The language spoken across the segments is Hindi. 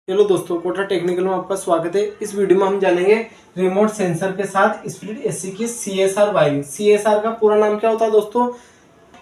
हेलो दोस्तों, कोटा टेक्निकल में आपका स्वागत है। इस वीडियो में हम जानेंगे रिमोट सेंसर के साथ स्प्लिट एसी की सीएसआर वायरिंग। सीएसआर का पूरा नाम क्या होता है दोस्तों?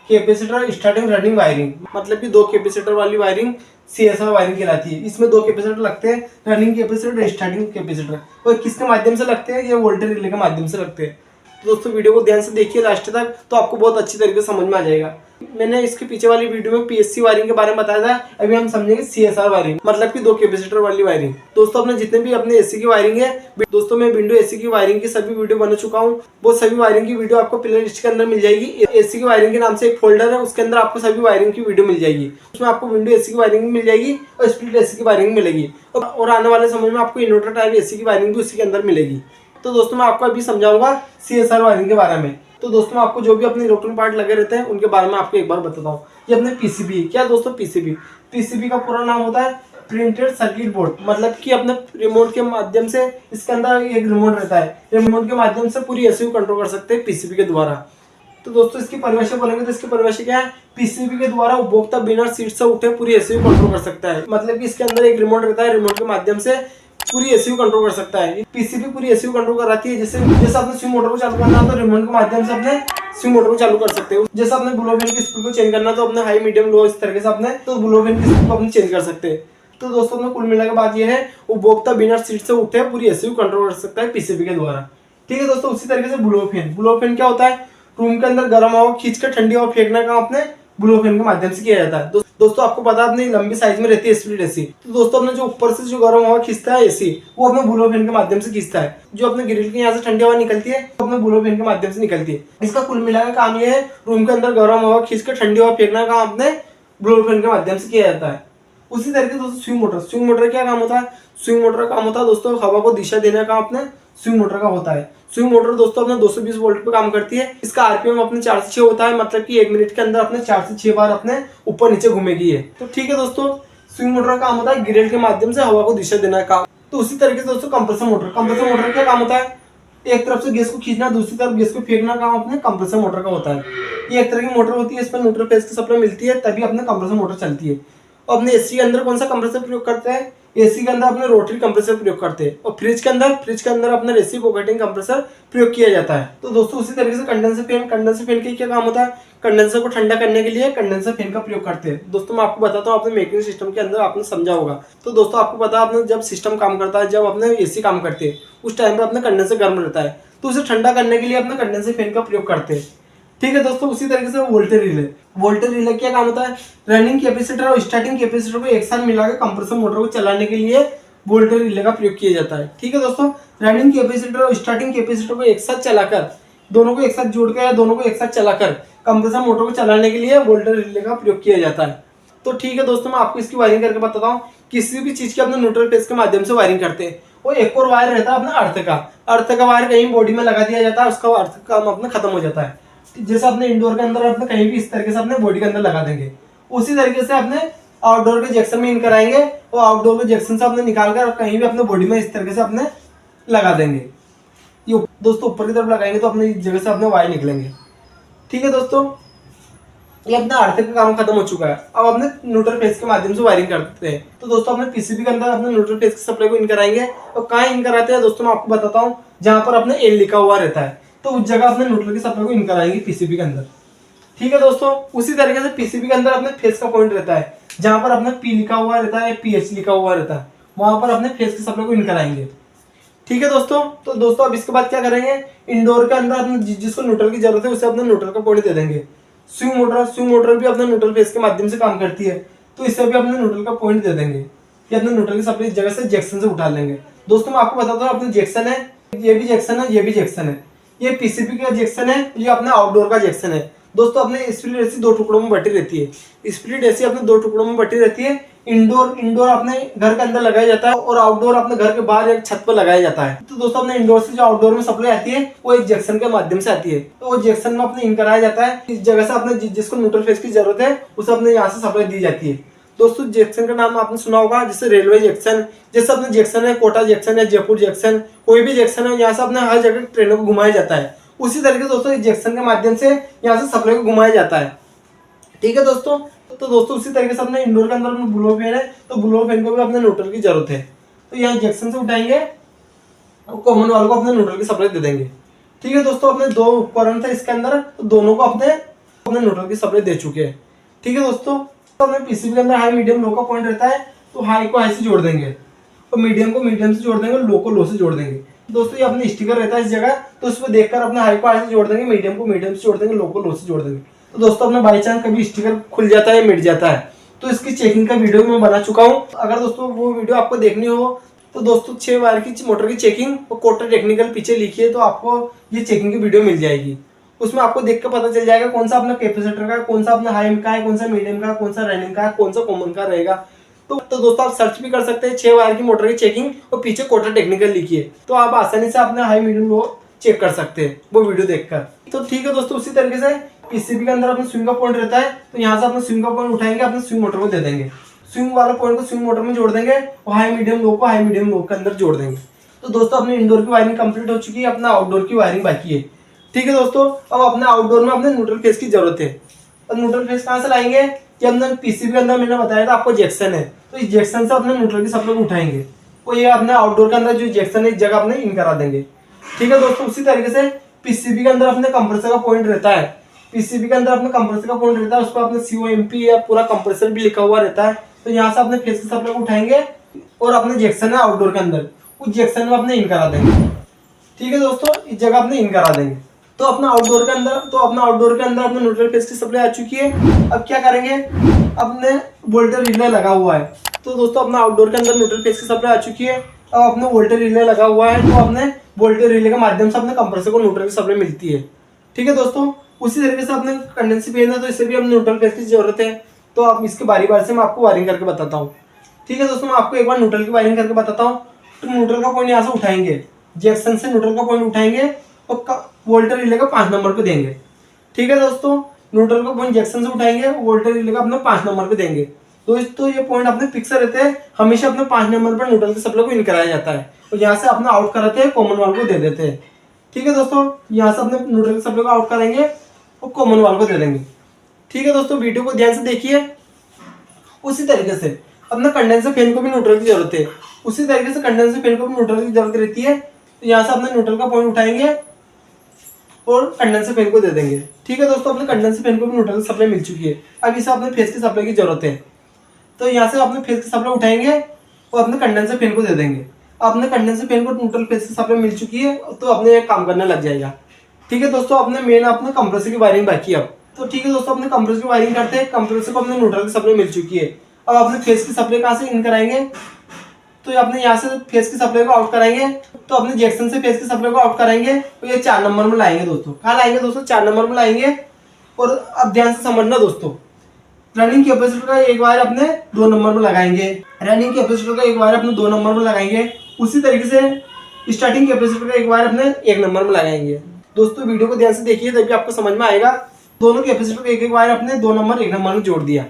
कैपेसिटर स्टार्टिंग रनिंग वायरिंग, मतलब कि दो कैपेसिटर वाली वायरिंग सीएसआर वायरिंग कहलाती है। इसमें दो कैपेसिटर लगते हैं, रनिंग कैपेसिटर, स्टार्टिंग कैपेसिटर। और किसके माध्यम से लगते हैं? ये वोल्टेज रिले के माध्यम से लगते हैं। तो दोस्तों वीडियो को ध्यान से देखिए लास्ट तक, तो आपको बहुत अच्छी तरीके से समझ में आ जाएगा। मैंने इसके पीछे वाली वीडियो में पीएससी वायरिंग के बारे में बताया था। अभी हम समझेंगे सीएसआर वायरिंग, मतलब कि दो कैपेसिटर वाली वायरिंग। दोस्तों अपने जितने भी अपने एसी की वायरिंग है, दोस्तों मैं विंडो एसी की वायरिंग की सभी वीडियो बना चुका हूँ। वो सभी वायरिंग की वीडियो आपको प्ले लिस्ट के अंदर मिल जाएगी। एसी की वायरिंग के नाम से एक फोल्डर है, उसके अंदर आपको सभी वायरिंग की वीडियो मिल जाएगी। उसमें आपको विंडो एसी की वायरिंग मिल जाएगी और स्प्लिट एसी की वायरिंग मिलेगी। और आने वाले समय में आपको इन्वर्टर टाइप एसी की वायरिंग भी उसी के अंदर मिलेगी। तो दोस्तों मैं आपको अभी समझाऊंगा सीएसआर वायरिंग के बारे में। तो दोस्तों मैं आपको जो भी अपने इलेक्ट्रॉनिक पार्ट लगे रहते हैं उनके बारे में आपको एक बार बताता हूँ। ये अपने पीसीबी, क्या दोस्तों? पीसीबी का पूरा नाम होता है प्रिंटेड सर्किट बोर्ड, मतलब कि अपने रिमोट के माध्यम से, इसके अंदर एक रिमोट रहता है, रिमोट के माध्यम से पूरी एसी को कंट्रोल कर सकते हैं पीसीबी के द्वारा। तो दोस्तों इसकी परिभाषा बोलेंगे तो इसकी परिभाषा क्या है? पीसीबी के द्वारा उपभोक्ता बिना सीट से उठे पूरी एसी को कंट्रोल कर सकता है। मतलब कि इसके अंदर एक रिमोट रहता है, रिमोट के माध्यम से पूरी एसी को कंट्रोल कर सकता है। पीसीबी पूरी एसी को कंट्रोल कराती है। जैसे आपने स्विंग मोटर को चालू करना है तो रिमोट के माध्यम से अपने स्विंग मोटर को चालू कर सकते हो। जैसे आपने ब्लो फैन की स्पीड को चेंज करना तो अपने हाई मीडियम लो इस तरीके से अपने तो ब्लो फैन की स्पीड को अपने चेंज कर सकते हैं। तो दोस्तों अपने कुल मिलाकर बात यह है, उपभोक्ता बिना सीट से उठे पूरी एसी को कंट्रोल कर सकता है पीसीबी के द्वारा। ठीक है दोस्तों, उसी तरीके से ब्लो फैन क्या होता है? रूम के अंदर गर्म हवा खींच कर ठंडी हवा फेंकने का अपने ब्लो फैन के माध्यम से किया जाता है। दोस्तों आपको पता है अपनी लंबी साइज में रहती है स्प्लिट एसी। तो दोस्तों अपने जो ऊपर से जो गर्म हवा खींचता है एसी, वो अपने ब्लो फैन के माध्यम से खींचता है। जो अपने ग्रिल के यहाँ से ठंडी हवा निकलती है वो अपने ब्लो फैन के माध्यम से निकलती है। इसका कुल मिलाकर काम ये है, रूम के अंदर गर्म हवा खींच कर ठंडी हवा फेंकना का अपने ब्लो फैन के माध्यम से किया जाता है। उसी तरीके से दोस्तों स्विंग मोटर क्या काम होता है? स्विंग मोटर का काम होता है दोस्तों हवा को दिशा देने का अपने स्विंग मोटर का होता है। स्विंग मोटर दोस्तों अपने 220 वोल्ट पे काम करती है। इसका आरपीएम अपने 4 से 6 होता है, मतलब कि 1 मिनट के अंदर अपने 4 से 6 बार अपने ऊपर नीचे घूमेगी है। तो ठीक है दोस्तों, स्विंग मोटर का काम होता है ग्रिल के माध्यम से हवा को दिशा देना का। तो उसी तरीके से दोस्तों कंप्रेसर मोटर क्या काम होता है? एक तरफ से गैस को खींचना, दूसरी तरफ गैस को फेंकना काम अपने कंप्रेसर मोटर का होता है। ये एक तरह की मोटर होती है, इसमें न्यूट्रल फेज की सप्लाई मिलती है तभी अपने कंप्रेसर मोटर चलती है। और अपने एसी के अंदर कौन सा कंप्रेसर प्रयोग करते हैं? एसी के अंदर अपने रोटरी कंप्रेसर प्रयोग करते हैं। और फ्रिज के अंदर अपने रेसिप्रोकेटिंग कंप्रेसर प्रयोग किया जाता है। तो दोस्तों उसी तरीके से कंडेंसर फैन का क्या काम होता है? कंडेंसर को ठंडा करने के लिए कंडेंसर फैन का प्रयोग करते हैं। दोस्तों मैं आपको बताता हूँ, अपने मेकिंग सिस्टम के अंदर आपने समझा होगा। तो दोस्तों आपको पता है अपने जब सिस्टम काम करता है, जब अपने एसी काम करते हैं उस टाइम पर अपने कंडेंसर गर्म रहता है, तो उसे ठंडा करने के लिए अपने कंडेंसर फैन का प्रयोग करते हैं। ठीक है दोस्तों, उसी तरीके से वोल्टेज रिले क्या काम होता है? रनिंग कैपेसिटर और स्टार्टिंग कैपेसिटर को एक साथ मिलाकर कंप्रेसर मोटर को चलाने के लिए वोल्टेज रिले का प्रयोग किया जाता है। ठीक है दोस्तों, रनिंग कैपेसिटर और स्टार्टिंग कैपेसिटर को एक साथ चलाकर, दोनों को एक साथ जोड़कर या दोनों को एक साथ चलाकर कंप्रेसर मोटर को चलाने के लिए वोल्टेज रिले का प्रयोग किया जाता है। तो ठीक है दोस्तों, मैं आपको इसकी वायरिंग करके बताता हूँ। किसी भी चीज के अपने न्यूट्रल फेज के माध्यम से वायरिंग करते हैं। वो एक और वायर रहता है अपना अर्थ का वायर कहीं बॉडी में लगा दिया जाता है, उसका अर्थ का काम अपना खत्म हो जाता है। जैसे अपने इंडोर के अंदर अपने कहीं भी इस तरीके से अपने बॉडी के अंदर लगा देंगे, उसी तरीके से अपने आउटडोर के जंक्शन में इन कराएंगे और आउटडोर के जंक्शन से अपने निकाल कर कहीं भी अपने बॉडी में इस तरीके से अपने लगा देंगे। ये दोस्तों ऊपर की तरफ लगाएंगे तो अपने जगह से अपने वायर निकलेंगे। ठीक है दोस्तों, ये अपना अर्थ का काम खत्म हो चुका है। अब अपने न्यूट्रल फेज के माध्यम से वायरिंग करते हैं। तो दोस्तों अपने पीसीबी के अंदर अपने न्यूट्रल फेज की सप्लाई को इन कराएंगे। और कहाँ इन कराते हैं दोस्तों मैं आपको बताता हूँ, जहां पर अपने एल लिखा हुआ रहता है तो उस जगह अपने न्यूट्रल की सप्लाई को इन कराएंगे पीसीबी के अंदर। ठीक है दोस्तों, उसी तरीके से पीसीबी के अंदर अपने फेज का पॉइंट रहता है, जहां पर अपने पी लिखा हुआ रहता है, पीएच लिखा हुआ रहता है, वहां पर अपने फेज की सप्लाई को इन कराएंगे। ठीक है दोस्तों, तो दोस्तों अब इसके बाद क्या करेंगे? इंडोर के अंदर अपने जिसको न्यूट्रल की जरूरत है उसे अपने न्यूट्रल का पॉइंट दे देंगे। स्विंग मोटर भी अपने न्यूट्रल फेज के माध्यम से काम करती है, तो इससे भी अपने न्यूट्रल का पॉइंट दे देंगे कि अपने न्यूट्रल की सप्लाई जगह से जंक्शन से उठा लेंगे। दोस्तों मैं आपको बताता हूँ, अपने जंक्शन है, ये भी जंक्शन है, ये भी जंक्शन है। ये पीसीबी का जंक्शन है, ये अपने आउटडोर का जंक्शन है। दोस्तों अपने स्प्लिट एसी दो टुकड़ों में बटी रहती है। स्प्लिट एसी अपने दो टुकड़ों में बटी रहती है। इंडोर अपने घर के अंदर लगाया जाता है और आउटडोर अपने घर के बाहर एक छत पर लगाया जाता है। तो दोस्तों अपने इंडोर से जो आउटडोर में सप्लाई आती है वो एक जंक्शन के माध्यम से आती है। तो वो जंक्शन में अपने इन कराया जाता है। इस जगह से अपने जिसको न्यूट्रल फेज की जरूरत है उसे अपने यहाँ से सप्लाई दी जाती है। दोस्तों जंक्शन का नाम आपने सुना होगा, जैसे रेलवे जंक्शन, जैसे अपने जंक्शन है कोटा जंक्शन है, जयपुर जंक्शन, कोई भी जंक्शन है, यहाँ से अपने हर जगह ट्रेनों को घुमाया जाता है। उसी तरीके से दोस्तों इस जंक्शन के माध्यम से यहाँ से सप्लाई को घुमाया जाता है। ठीक है दोस्तों, तो दोस्तों उसी तरीके से अपने इंडोर के अंदर ब्लोअर फैन है, तो ब्लोअर फैन को भी अपने न्यूट्रल की जरूरत है। तो यहाँ जंक्शन से उठाएंगे और कॉमन वाल को अपने न्यूट्रल की सप्लाई दे देंगे। ठीक है दोस्तों, अपने दो उपकरण थे इसके अंदर, तो दोनों को अपने न्यूट्रल की सप्लाई दे चुके हैं। ठीक है दोस्तों, तो अपने पीसीबी के अंदर हाई मीडियम लो का पॉइंट रहता है, तो हाई को हाई से जोड़ देंगे और मीडियम को मीडियम से जोड़ देंगे और लो को लो से जोड़ देंगे। दोस्तों ये अपने स्टिकर रहता है इस जगह, तो उस पर देखकर अपने हाई को हाई से जोड़ देंगे, मीडियम को मीडियम से जोड़ देंगे, लो को लो से जोड़ देंगे। तो दोस्तों अपने बाई चांस कभी स्टिकर खुल जाता है, मिट जाता है, तो इसकी चेकिंग का वीडियो मैं बना चुका हूँ। अगर दोस्तों वो वीडियो आपको देखनी हो तो दोस्तों 6 वायर की मोटर की चेकिंग और कोटर टेक्निकल पीछे लिखिए, तो आपको ये चेकिंग की वीडियो मिल जाएगी। उसमें आपको देख कर पता चल जाएगा कौन सा अपना कैपेसिटर का, कौन सा अपना हाई का है, कौन सा मीडियम का, कौन सा रनिंग का है, कौन सा कॉमन का रहेगा। तो दोस्तों आप सर्च भी कर सकते हैं 6 वायर की मोटर की चेकिंग और पीछे कोटर टेक्निकल लिखिए, तो आप आसानी से अपने हाई मीडियम लो चेक कर सकते हैं वो वीडियो देखकर। तो ठीक है दोस्तों, उसी तरीके से पीसीबी के अंदर अपना स्विंग का पॉइंट रहता है, तो यहाँ से अपना स्विंग का पॉइंट उठाएंगे, अपने स्विंग मोटर को दे देंगे, स्विंग वाला पॉइंट को स्विंग मोटर में जोड़ देंगे और हाई मीडियम लो को हाई मीडियम लो के अंदर जोड़ देंगे। तो दोस्तों अपनी इंडोर की वायरिंग कंप्लीट हो चुकी है, अपना आउटडोर की वायरिंग बाकी है। ठीक है दोस्तों, अब अपने आउटडोर में अपने न्यूट्रल फेस की जरूरत है। और न्यूट्रल फेस कहाँ से लाएंगे, कि अपने पीसीबी के अंदर मैंने बताया था आपको जैक्सन है, तो इस जैक्सन से अपने न्यूट्रल की सप्लाई को उठाएंगे, तो ये अपने आउटडोर के अंदर जो जैक्सन है इस जगह अपने इन करा देंगे। ठीक है दोस्तों, उसी तरीके से पीसीबी के अंदर अपने कंप्रेसर का पॉइंट रहता है, पीसीबी के अंदर अपने कंप्रेसर का पॉइंट रहता है, उस पर अपने COMP या पूरा कंप्रेसर भी लिखा हुआ रहता है। तो यहाँ से अपने फेस की सप्लाई को उठाएंगे और अपने जैक्सन है आउटडोर के अंदर, उस जैक्सन में अपने इन करा देंगे। ठीक है दोस्तों, इस जगह अपने इन करा देंगे। तो अपना आउटडोर के अंदर अपने न्यूट्रल फेस की सप्लाई आ चुकी है। अब क्या करेंगे, अपने वोल्टेज रिले लगा हुआ है, तो दोस्तों अपना आउटडोर के अंदर न्यूट्रल फेस की सप्लाई आ चुकी है। अब अपने वोल्टेज रिले लगा हुआ है, तो अपने वोल्टेज रिले के माध्यम से अपने कंप्रेसर को न्यूट्रल की सप्लाई मिलती है। ठीक है दोस्तों, उसी तरीके से अपने कंडेंसर फैन है, तो इससे भी हमें न्यूट्रल फेस की जरूरत है। तो आप इसके बारी बारी से मैं आपको वायरिंग करके बताता हूँ। ठीक है दोस्तों, मैं आपको एक बार न्यूट्रल की वायरिंग करके बताता हूँ। तो न्यूट्रल का पॉइंट यहाँ से उठाएंगे, जैक्सन से न्यूट्रल का पॉइंट उठाएंगे और वोल्टेज रिले का 5 नंबर पे देंगे। ठीक है दोस्तों, न्यूट्रल का पॉइंट जैक्सन से उठाएंगे, वोल्टेज रिले का अपने 5 नंबर पे देंगे। दोस्तों ये पॉइंट अपने फिक्स रहते हैं, हमेशा अपने 5 नंबर पर न्यूट्रल की सप्लाई को इन कराया जाता है और यहाँ से अपना आउट कराते हैं, कॉमन वाल को दे देते हैं। ठीक है दोस्तों, यहाँ से अपने न्यूट्रल की सप्लाई को आउट करेंगे और कॉमन वाल को दे देंगे। ठीक है दोस्तों, वीडियो को ध्यान से देखिए। उसी तरीके से अपने कंडेंसर फैन को भी न्यूट्रल की जरूरत है, उसी तरीके से कंडेंसर फैन को भी न्यूट्रल की जरूरत रहती है। तो यहाँ से अपने न्यूट्रल का पॉइंट उठाएंगे और कंडेंसर फैन को दे देंगे। ठीक है दोस्तों, अपने कंडेंसर फैन को भी न्यूट्रल सप्लाई मिल चुकी है। अब इसे अपने फेस की सप्लाई की जरूरत है, तो यहाँ से अपने फेस की सप्लाई उठाएंगे और अपने कंडेंसर फैन को दे देंगे। अपने कंडेंसर फैन को न्यूट्रल फेस की सप्लाई मिल चुकी है, तो अपने काम करने लग जाएगा। ठीक है दोस्तों, अपने मेन अपने कंप्रेसर की वायरिंग बाकी है अब। तो ठीक है दोस्तों, अपने कंप्रेसर की वायरिंग करते हैं। कंप्रेसर को अपने न्यूट्रल की सप्लाई मिल चुकी है। अब अपने फेस की सप्लाई कहाँ से इन कराएंगे, तो अपने यहाँ से फेस की सप्लाई को आउट कराएंगे, तो अपने जैक्सन से फेस की सप्लाई को आउट कराएंगे, तो ये 4 नंबर में लाएंगे दोस्तों। कहाँ लाएंगे दोस्तों, 4 नंबर में लाएंगे। और अब ध्यान से समझना दोस्तों, रनिंग कैपेसिटर का एक वायर अपने 2 नंबर में लगाएंगे, रनिंग कैपेसिटर का एक वायर अपने 2 नंबर में लगाएंगे। उसी तरीके से स्टार्टिंग कैपेसिटर का एक वायर अपने 1 नंबर में लगाएंगे। दोस्तों वीडियो को ध्यान से देखिए, तभी आपको समझ में आएगा। दोनों कैपेसिटर का एक एक वायर अपने 2 नंबर 1 नंबर में जोड़ दिया।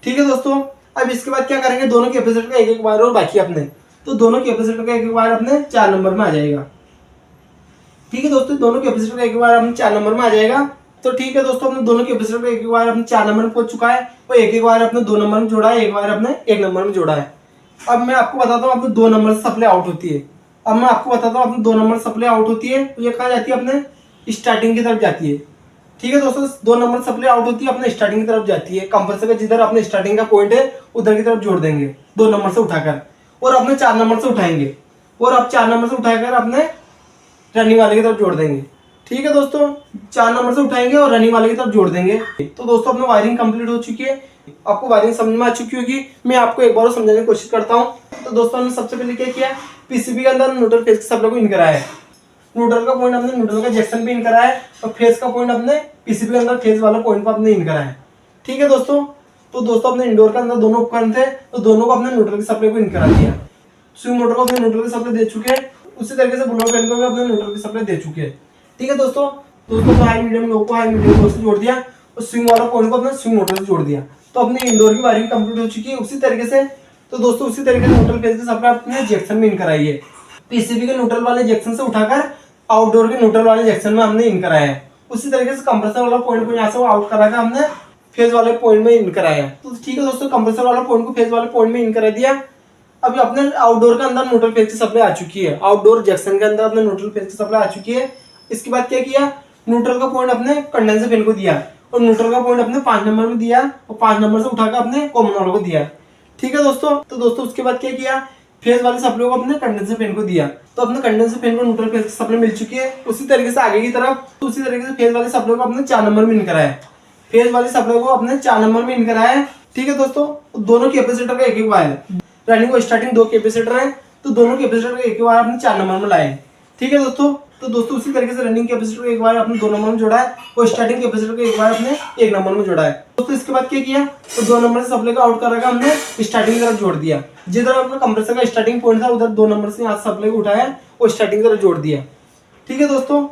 ठीक है दोस्तों, अब इसके बाद क्या करेंगे, दोनों कैपेसिटर का एक एक वायर और बाकी अपने, तो दोनों कैपेसिटर का एक एक वायर अपने 4 नंबर में आ जाएगा। ठीक है दोस्तों, दोनों कैपेसिटर का एक वायर अपने 4 नंबर में आ जाएगा। तो ठीक है दोस्तों, अपने दोनों कैपेसिटर का एक एक वायर अपने 4 नंबर में पहुंच चुका है, और एक एक वायर अपने 2 नंबर में जोड़ा है, एक वायर अपने 1 नंबर में जोड़ा है। अब मैं आपको बताता हूँ, अपने 2 नंबर से सप्लाई आउट होती है। अब मैं आपको बताता हूँ, अपने 2 नंबर सप्लाई आउट होती है, तो ये कहाँ जाती है, अपने स्टार्टिंग की तरफ जाती है। ठीक है दोस्तों, 2 नंबर सप्लाई आउट होती है, अपने स्टार्टिंग की तरफ जाती है। कंप्रेसर का जिधर अपने स्टार्टिंग का पॉइंट है उधर की तरफ जोड़ देंगे 2 नंबर से उठाकर, और अपने 4 नंबर से उठाएंगे, और अब 4 नंबर से उठाकर अपने रनिंग वाले की तरफ जोड़ देंगे। ठीक है दोस्तों, 4 नंबर से उठाएंगे और रनिंग वाले की तरफ जोड़ देंगे। तो दोस्तों अपनी वायरिंग कंप्लीट हो चुकी है, आपको वायरिंग समझ में आ चुकी होगी। मैं आपको एक बार और समझाने की कोशिश करता हूँ। तो दोस्तों हमने सबसे पहले क्या किया, पीसीबी के अंदर न्यूट्रल फेस की सप्लाई को इन कराया है। न्यूट्रल का पॉइंट हमने न्यूट्रल का जंक्शन पे इन कराया है, और फेस का पॉइंट अपने पीसीबी के अंदर फेस वाला पॉइंट पर अपने इन कराया है। ठीक है दोस्तों, तो दोस्तों अपने इंडोर के अंदर दोनों उपकरण थे, तो दोनों को अपने न्यूट्रल की सप्लाई को इन करा दिया। स्विंग मोटर को अपने न्यूट्रल की सप्लाई दे चुके हैं, उसी तरीके से ब्लोअर फैन को भी अपने न्यूट्रल की सप्लाई दे चुके हैं। ठीक है दोस्तों तो हाई मीडियम लो को हाई मीडियम लो से जोड़ दिया, और स्विंग वाला पॉइंट को अपने स्विंग मोटर से जोड़ दिया। तो अपने इंडोर की वायरिंग कंप्लीट हो चुकी है उसी तरीके से। तो दोस्तों उसी तरीके से न्यूट्रल फेस की सप्लाई अपने जंक्शन में इन कराई है। पीसीबी के न्यूट्रल वाले जंक्शन से उठाकर आउटडोर के न्यूट्रल वाले जंक्शन में हमने इन कराया है। उसी तरीके से कंप्रेसर वाला पॉइंट को यहाँ से आउट करा कर हमने फेज वाले पॉइंट में इन कराया। तो ठीक है दोस्तों, कंप्रेसर वाला पॉइंट को फेज वाले पॉइंट में इन करा दिया। अभी अपने आउटडोर के अंदर न्यूट्रल फेज की सप्लाई आ चुकी है, आउटडोर जंक्शन के अंदर अपने न्यूट्रल फेज की सप्लाई आ चुकी है। इसके बाद क्या किया, न्यूट्रल का पॉइंट अपने कंडेंसर फैन को दिया और न्यूट्रल का पॉइंट अपने 5 नंबर में दिया और 5 नंबर से उठाकर अपने कॉमन वालों को दिया। ठीक है दोस्तों, तो दोस्तों उसके बाद क्या किया, फेज वाले सप्लाई को अपने कंडेंसर फैन को दिया। तो अपने कंडेंसर फैन को न्यूट्रल फेज की सप्लाई मिल चुकी है। उसी तरीके से आगे की तरफ उसी तरीके से फेज वाले सप्लाई को अपने 4 नंबर में इन कराया, फेज वाले सप्लाई को अपने 4 नंबर में इन कराया। ठीक है दोस्तों, दोनों कैपेसिटर का एक एक वायर है, रनिंग को स्टार्टिंग 2 कैपेसिटर है, तो दोनों कैपेसिटर का एक एक वायर अपने 4 नंबर में लाए। ठीक है दोस्तों, तो दोस्तों उसी तरीके से रनिंग कैपेसिटर को एक वायर अपने 2 नंबर में जोड़ा है और स्टार्टिंग कैपेसिटर को एक वायर अपने 1 नंबर में जोड़ा है। दोस्तों इसके बाद क्या किया, तो 2 नंबर से सप्लाई का आउट कराकर हमने स्टार्टिंग की तरफ जोड़ दिया। जिधर अपना कंप्रेसर का स्टार्टिंग पॉइंट था उधर 2 नंबर से यहाँ सप्लाई को उठाया और स्टार्टिंग की तरफ जोड़ दिया। ठीक है दोस्तों,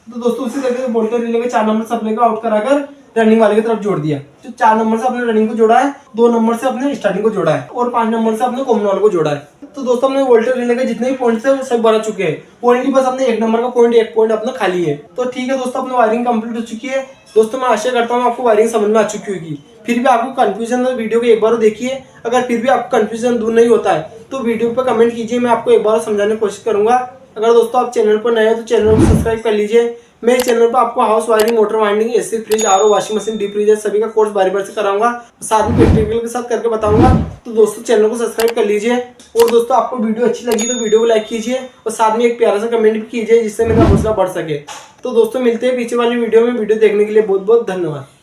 तो दोस्तों उसी तरीके से वोल्टेज रिले के 4 नंबर सप्लाई को आउट कराकर रनिंग वाले की तरफ जोड़ दिया। जो 4 नंबर से अपने रनिंग को जोड़ा है, 2 नंबर से अपने स्टार्टिंग को जोड़ा है और 5 नंबर से अपने कॉमन वाले को जोड़ा है। तो दोस्तों हमने वोल्टेज रिले के जितने भी पॉइंट्स है वो सब भरा चुके हैं, ओनली बस अपने 1 नंबर का पॉइंट, एक पॉइंट अपना खाली है। तो ठीक है दोस्तों, अपनी वायरिंग कंप्लीट हो चुकी है। दोस्तों मैं आशा करता हूँ आपको वायरिंग समझ में आ चुकी होगी। फिर भी आपको कंफ्यूजन है वीडियो को एक बार देखिए। अगर फिर भी आपको कंफ्यूजन दूर नहीं होता है तो वीडियो पर कमेंट कीजिए, मैं आपको एक बार समझाने की कोशिश करूंगा। अगर दोस्तों आप चैनल पर नए हो तो चैनल को सब्सक्राइब कर लीजिए। मेरे चैनल पर आपको house wiring, motor winding, AC, fridge, RO, washing machine, deep freezer सभी का कोर्स बारी बारी से कराऊंगा, साथ में प्रैक्टिकल के साथ करके बताऊंगा। तो दोस्तों चैनल को सब्सक्राइब कर लीजिए और दोस्तों आपको वीडियो अच्छी लगी तो वीडियो को लाइक कीजिए और साथ में एक प्यारा सा कमेंट भी कीजिए जिससे मेरा हौसला बढ़ सके। तो दोस्तों मिलते हैं पीछे वाली वीडियो में। वीडियो देखने के लिए बहुत बहुत धन्यवाद।